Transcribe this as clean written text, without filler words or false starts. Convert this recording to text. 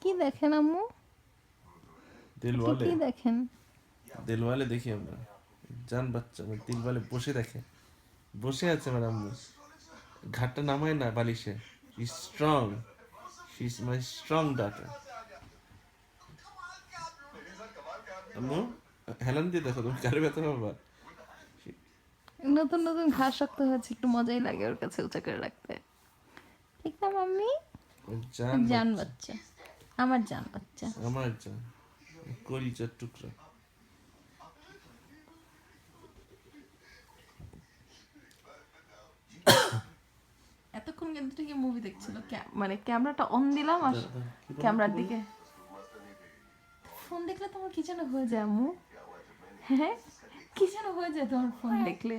কি দেখেন আম্মু? আপনি দিলওয়ালে, কি দেখেন? দিলওয়ালে দেখি আমরা। জান বাচ্চা আমার দিলওয়ালে বসে দেখে, বসে আছে আমার আম্মু, ঘাটটা নামায় না বালিশে। Strong, she is my strong ডাটার। আম্মু হেলান দিয়ে দেখো, তুমি কারে ব্যথা পাবা। নতুন নতুন ঘাস শক্ত হয়েছে, একটু মজাই লাগে ওর কাছে উঁচা করে রাখতে। ঠিক না মাম্মি? জান জান বাচ্চা, বাচ্চা, আমার জান বাচ্চা। আমার জান, কলিজার টুকরা। এতক্ষণ কিন্তু ঠিকই মুভি দেখছিল, মানে ক্যামেরাটা অন দিলাম আর দাঁড়া, দাঁড়া, কি বললো, কি ক্যামেরার বললো? দিকে ফোন দেখলে তোমার কি যেন হয়ে যায় আম্মু? হ্যাঁ, কি যেন হয়ে যায় তোমার ফোন দেখলে?